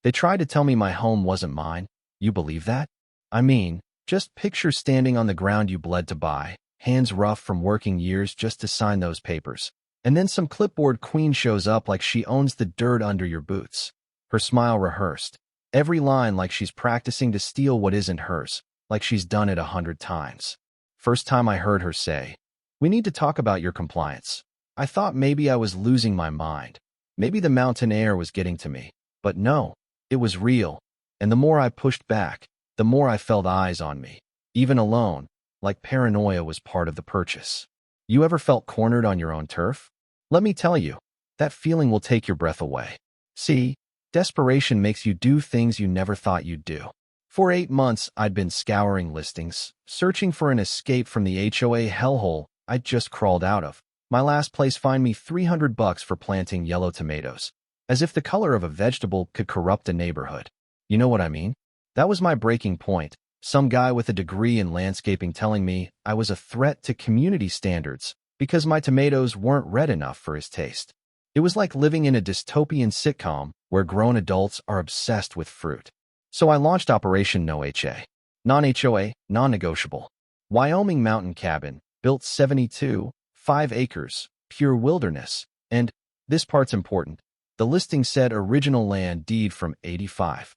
They tried to tell me my home wasn't mine. You believe that? I mean, just picture standing on the ground you bled to buy, hands rough from working years just to sign those papers. And then some clipboard queen shows up like she owns the dirt under your boots. Her smile rehearsed. Every line like she's practicing to steal what isn't hers, like she's done it 100 times. First time I heard her say, "We need to talk about your compliance." I thought maybe I was losing my mind. Maybe the mountain air was getting to me. But no, it was real. And the more I pushed back, the more I felt eyes on me. Even alone, like paranoia was part of the purchase. You ever felt cornered on your own turf? Let me tell you, that feeling will take your breath away. See, desperation makes you do things you never thought you'd do. For 8 months, I'd been scouring listings, searching for an escape from the HOA hellhole I'd just crawled out of. My last place fined me $300 for planting yellow tomatoes, as if the color of a vegetable could corrupt a neighborhood. You know what I mean? That was my breaking point. Some guy with a degree in landscaping telling me I was a threat to community standards because my tomatoes weren't red enough for his taste. It was like living in a dystopian sitcom where grown adults are obsessed with fruit. So I launched Operation No HA. Non-HOA, non-negotiable. Wyoming mountain cabin, built 72, 5 acres, pure wilderness. And, this part's important, the listing said original land deed from '85.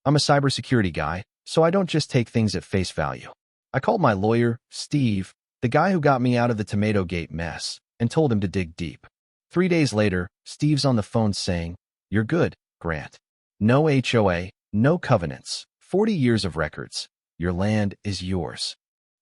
I'm a cybersecurity guy, so I don't just take things at face value. I called my lawyer, Steve, the guy who got me out of the Tomato Gate mess, and told him to dig deep. 3 days later, Steve's on the phone saying, "You're good, Grant. No HOA, no covenants, 40 years of records. Your land is yours."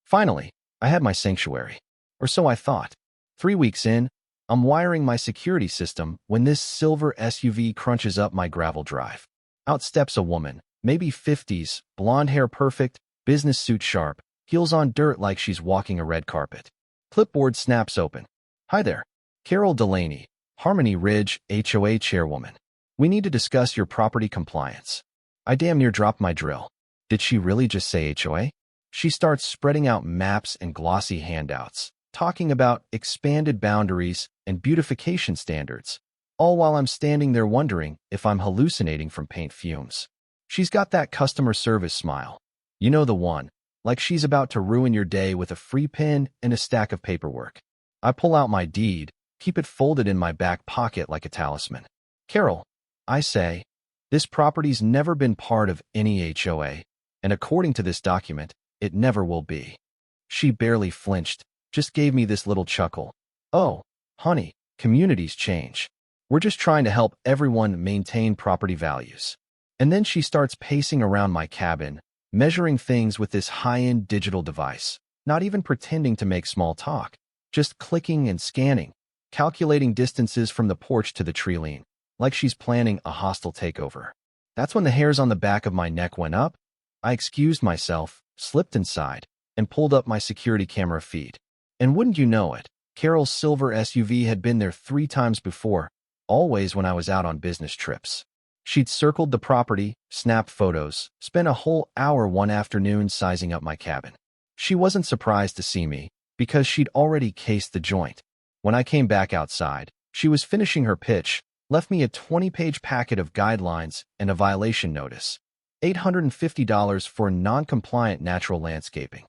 Finally, I had my sanctuary. Or so I thought. 3 weeks in, I'm wiring my security system when this silver SUV crunches up my gravel drive. Out steps a woman, maybe 50s, blonde hair perfect, business suit sharp, heels on dirt like she's walking a red carpet. Clipboard snaps open. "Hi there. Carol Delaney, Harmony Ridge HOA chairwoman. We need to discuss your property compliance." I damn near dropped my drill. Did she really just say HOA? She starts spreading out maps and glossy handouts, talking about expanded boundaries and beautification standards, all while I'm standing there wondering if I'm hallucinating from paint fumes. She's got that customer service smile. You know the one, like she's about to ruin your day with a free pen and a stack of paperwork. I pull out my deed, keep it folded in my back pocket like a talisman. "Carol," I say, "this property's never been part of any HOA, and according to this document, it never will be." She barely flinched, just gave me this little chuckle. "Oh, honey, communities change. We're just trying to help everyone maintain property values." And then she starts pacing around my cabin, measuring things with this high-end digital device, not even pretending to make small talk, just clicking and scanning, calculating distances from the porch to the tree line, like she's planning a hostile takeover. That's when the hairs on the back of my neck went up. I excused myself, slipped inside, and pulled up my security camera feed. And wouldn't you know it, Carol's silver SUV had been there 3 times before, always when I was out on business trips. She'd circled the property, snapped photos, spent a whole hour one afternoon sizing up my cabin. She wasn't surprised to see me, because she'd already cased the joint. When I came back outside, she was finishing her pitch, left me a 20-page packet of guidelines and a violation notice. $850 for non-compliant natural landscaping.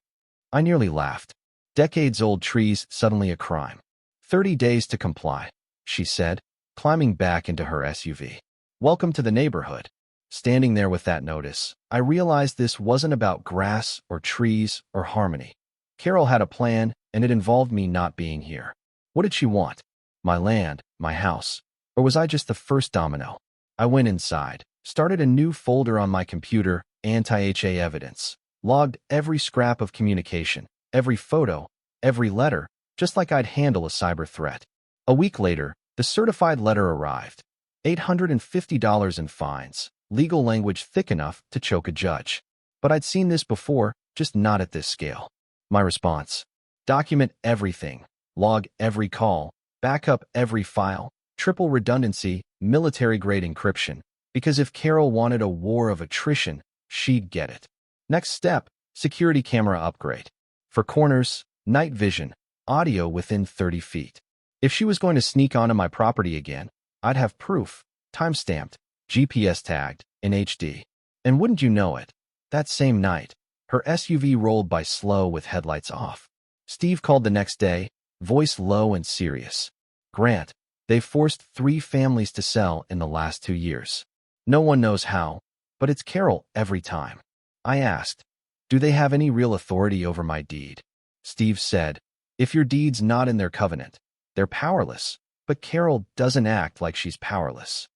I nearly laughed. Decades-old trees suddenly a crime. 30 days to comply, she said, climbing back into her SUV. Welcome to the neighborhood. Standing there with that notice, I realized this wasn't about grass or trees or harmony. Carol had a plan, and it involved me not being here. What did she want? My land, my house. Or was I just the first domino? I went inside, started a new folder on my computer, anti-HA evidence, logged every scrap of communication, every photo, every letter, just like I'd handle a cyber threat. A week later, the certified letter arrived. $850 in fines, legal language thick enough to choke a judge. But I'd seen this before, just not at this scale. My response: document everything, log every call, back up every file, triple redundancy, military-grade encryption, because if Carol wanted a war of attrition, she'd get it. Next step, security camera upgrade. For corners, night vision, audio within 30 feet. If she was going to sneak onto my property again, I'd have proof, time-stamped, GPS tagged, in HD. And wouldn't you know it, that same night, her SUV rolled by slow with headlights off. Steve called the next day, voice low and serious. Grant, they've forced 3 families to sell in the last 2 years. No one knows how, but it's Carol every time. I asked, do they have any real authority over my deed? Steve said, if your deed's not in their covenant, they're powerless, but Carol doesn't act like she's powerless.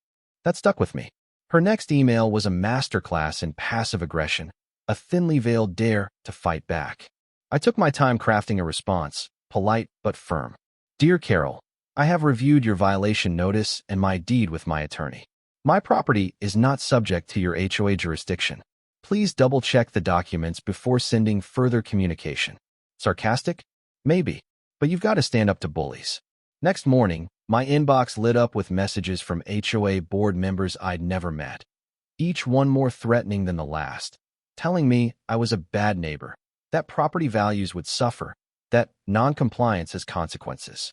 That stuck with me. Her next email was a masterclass in passive aggression, a thinly veiled dare to fight back. I took my time crafting a response, polite but firm. Dear Carol, I have reviewed your violation notice and my deed with my attorney. My property is not subject to your HOA jurisdiction. Please double-check the documents before sending further communication. Sarcastic? Maybe, but you've got to stand up to bullies. Next morning, my inbox lit up with messages from HOA board members I'd never met, each one more threatening than the last, telling me I was a bad neighbor, that property values would suffer, that non-compliance has consequences.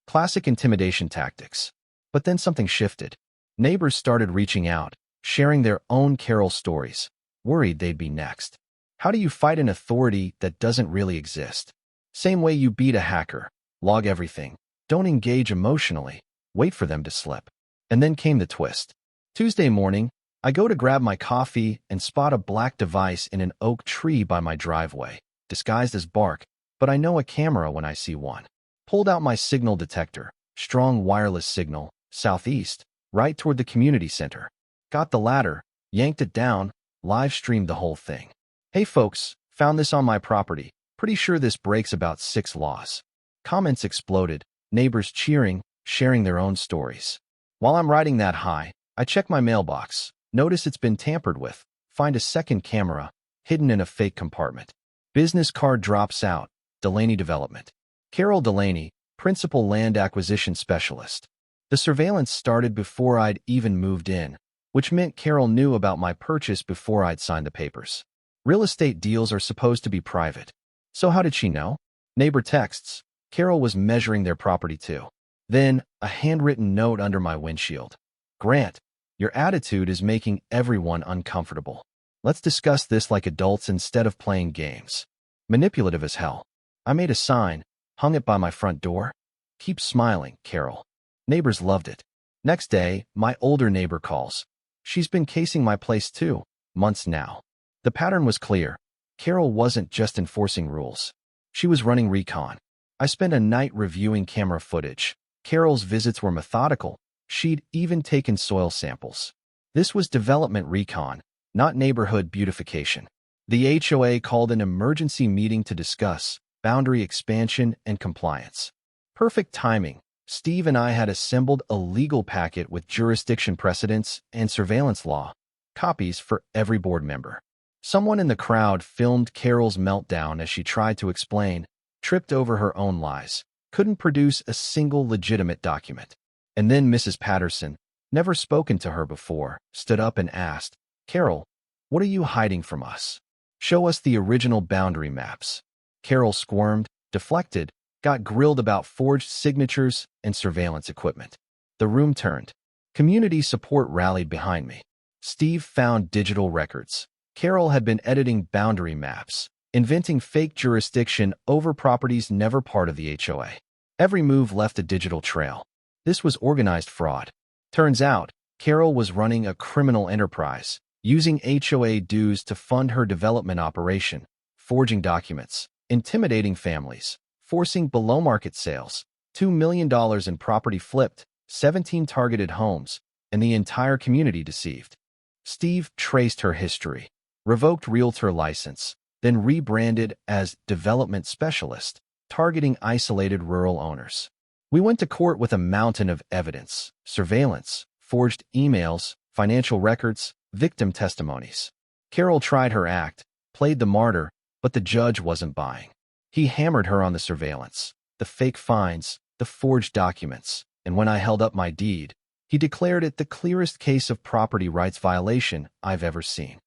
Classic intimidation tactics. But then something shifted. Neighbors started reaching out, sharing their own Carol stories, worried they'd be next. How do you fight an authority that doesn't really exist? Same way you beat a hacker. Log everything. Don't engage emotionally. Wait for them to slip. And then came the twist. Tuesday morning, I go to grab my coffee and spot a black device in an oak tree by my driveway, disguised as bark, but I know a camera when I see one. Pulled out my signal detector, strong wireless signal, southeast, right toward the community center. Got the ladder, yanked it down, live streamed the whole thing. Hey folks, found this on my property. Pretty sure this breaks about 6 laws. Comments exploded, neighbors cheering, sharing their own stories. While I'm riding that high, I check my mailbox, notice it's been tampered with, find a second camera, hidden in a fake compartment. Business card drops out, Delaney Development. Carol Delaney, Principal Land Acquisition Specialist. The surveillance started before I'd even moved in, which meant Carol knew about my purchase before I'd signed the papers. Real estate deals are supposed to be private. So how did she know? Neighbor texts. Carol was measuring their property too. Then, a handwritten note under my windshield. Grant, your attitude is making everyone uncomfortable. Let's discuss this like adults instead of playing games. Manipulative as hell. I made a sign, hung it by my front door. Keep smiling, Carol. Neighbors loved it. Next day, my older neighbor calls. She's been casing my place too, months now. The pattern was clear. Carol wasn't just enforcing rules. She was running recon. I spent a night reviewing camera footage. Carol's visits were methodical. She'd even taken soil samples. This was development recon, not neighborhood beautification. The HOA called an emergency meeting to discuss boundary expansion and compliance. Perfect timing. Steve and I had assembled a legal packet with jurisdiction precedents and surveillance law, copies for every board member. Someone in the crowd filmed Carol's meltdown as she tried to explain, tripped over her own lies, couldn't produce a single legitimate document. And then Mrs. Patterson, never spoken to her before, stood up and asked, Carol, what are you hiding from us? Show us the original boundary maps. Carol squirmed, deflected, got grilled about forged signatures and surveillance equipment. The room turned. Community support rallied behind me. Steve found digital records. Carol had been editing boundary maps, inventing fake jurisdiction over properties never part of the HOA. Every move left a digital trail. This was organized fraud. Turns out, Carol was running a criminal enterprise, using HOA dues to fund her development operation, forging documents, intimidating families, forcing below-market sales, $2 million in property flipped, 17 targeted homes, and the entire community deceived. Steve traced her history, revoked realtor license, then rebranded as development specialist, targeting isolated rural owners. We went to court with a mountain of evidence, surveillance, forged emails, financial records, victim testimonies. Carol tried her act, played the martyr, but the judge wasn't buying. He hammered her on the surveillance, the fake fines, the forged documents, and when I held up my deed, he declared it the clearest case of property rights violation I've ever seen.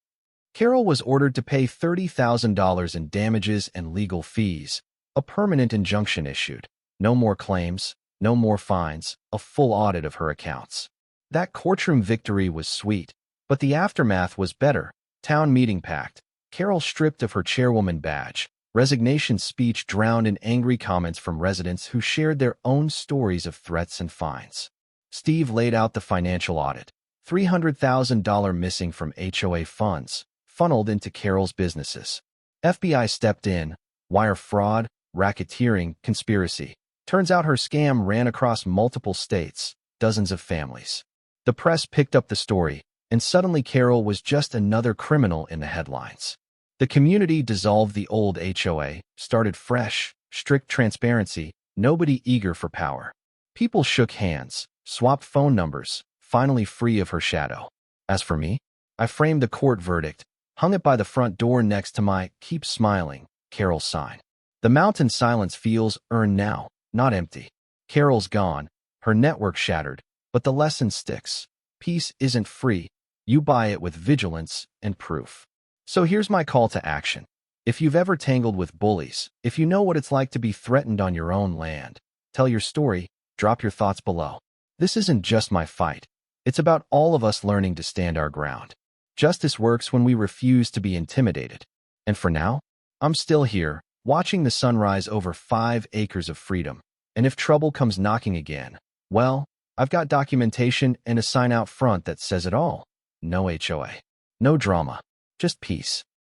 Carol was ordered to pay $30,000 in damages and legal fees, a permanent injunction issued. No more claims, no more fines, a full audit of her accounts. That courtroom victory was sweet, But the aftermath was better. Town meeting packed. Carol stripped of her chairwoman badge. Resignation speech drowned in angry comments from residents who shared their own stories of threats and fines. Steve laid out the financial audit. $300,000 missing from HOA funds, funneled into Carol's businesses. FBI stepped in. Wire fraud, racketeering, conspiracy. Turns out her scam ran across multiple states, dozens of families. The press picked up the story, and suddenly Carol was just another criminal in the headlines. The community dissolved the old HOA, started fresh, strict transparency, nobody eager for power. People shook hands, swapped phone numbers, finally free of her shadow. As for me, I framed the court verdict, hung it by the front door next to my "Keep Smiling" Carol sign. The mountain silence feels earned now, not empty. Carol's gone, her network shattered, but the lesson sticks. Peace isn't free. You buy it with vigilance and proof. So here's my call to action. If you've ever tangled with bullies, if you know what it's like to be threatened on your own land, tell your story, drop your thoughts below. This isn't just my fight. It's about all of us learning to stand our ground. Justice works when we refuse to be intimidated. And for now, I'm still here, watching the sunrise over 5 acres of freedom. And if trouble comes knocking again, well, I've got documentation and a sign out front that says it all. No HOA. No drama. Just peace.